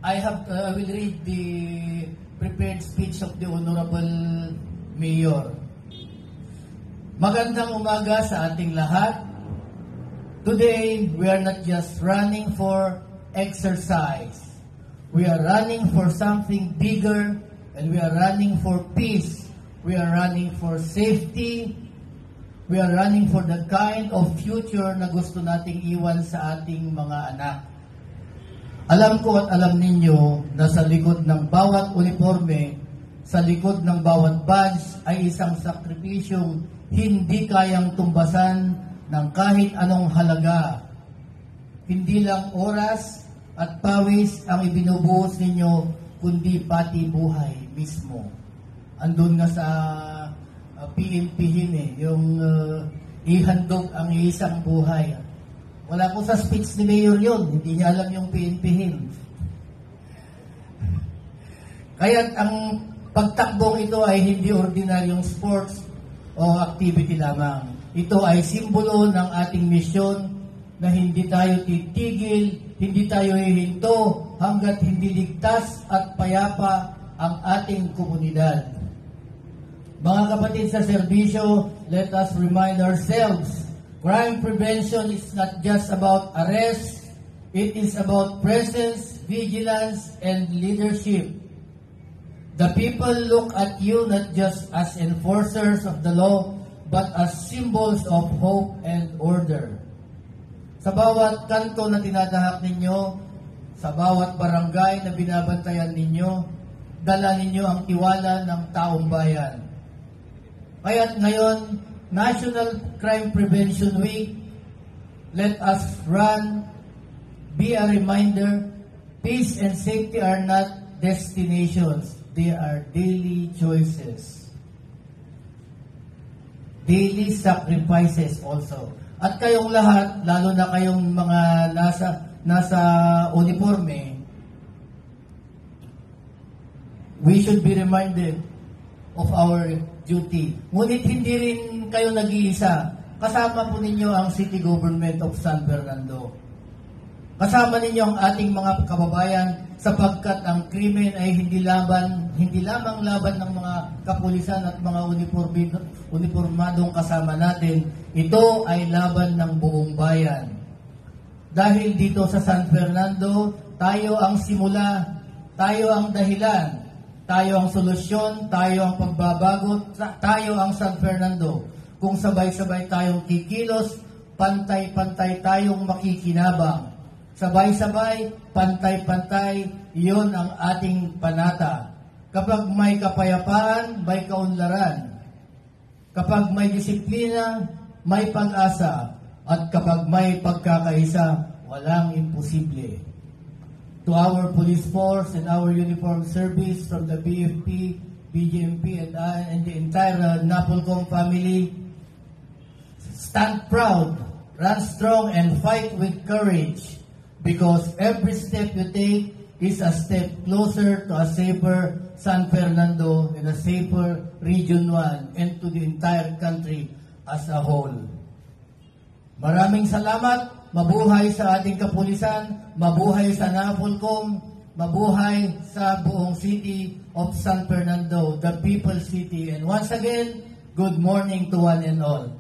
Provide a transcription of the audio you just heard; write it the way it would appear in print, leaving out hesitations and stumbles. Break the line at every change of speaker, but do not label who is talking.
I will read the prepared speech of the Honorable Mayor. Magandang umaga sa ating lahat. Today, we are not just running for exercise. We are running for something bigger, and we are running for peace. We are running for safety. We are running for the kind of future na gusto nating iwan sa ating mga anak. Alam ko at alam ninyo na sa likod ng bawat uniforme, sa likod ng bawat badge ay isang sakripisyong hindi kayang tumbasan ng kahit anong halaga. Hindi lang oras at pawis ang ibinubuhos ninyo, kundi pati buhay mismo. Andun nga sa PNP yung ihandog ang isang buhay. Wala ko sa speech ni Mayor yun. Hindi niya alam yung PNP. Kaya ang pagtakbong ito ay hindi ordinaryong sports o activity lamang. Ito ay simbolo ng ating misyon na hindi tayo titigil, hindi tayo hihinto hanggat hindi ligtas at payapa ang ating komunidad. Mga kapatid sa serbisyo, let us remind ourselves, crime prevention is not just about arrest, it is about presence, vigilance, and leadership. The people look at you not just as enforcers of the law, but as symbols of hope and order. Sa bawat kanto na tinatahak ninyo, sa bawat barangay na binabantayan ninyo, dala ninyo ang tiwala ng taong bayan. Kaya't ngayon, National Crime Prevention Week, let us run, be a reminder, peace and safety are not destinations, they are daily choices. Daily sacrifices also. At kayong lahat, lalo na kayong mga nasa uniforme, we should be reminded of our duty. Ngunit hindi rin kayo nag-iisa. Kasama po ninyo ang City Government of San Fernando. Kasama ninyo ang ating mga kababayan sapagkat ang krimen ay hindi lamang laban ng mga kapulisan at mga uniformadong kasama natin. Ito ay laban ng buong bayan. Dahil dito sa San Fernando, tayo ang simula, tayo ang dahilan, tayo ang solusyon, tayo ang pagbabago, tayo ang San Fernando. Kung sabay-sabay tayong kikilos, pantay-pantay tayong makikinabang. Sabay-sabay, pantay-pantay, iyon ang ating panata. Kapag may kapayapaan, may kaunlaran. Kapag may disiplina, may pag-asa. At kapag may pagkakaisa, walang imposible. To our police force and our uniformed service from the BFP, BGMP, and the entire Napolcom family, stand proud, run strong, and fight with courage, because every step you take is a step closer to a safer San Fernando and a safer Region 1 and to the entire country as a whole. Maraming salamat. Mabuhay sa ating kapulisan, mabuhay sa Napolcom, mabuhay sa buong City of San Fernando, the People's City. And once again, good morning to one and all.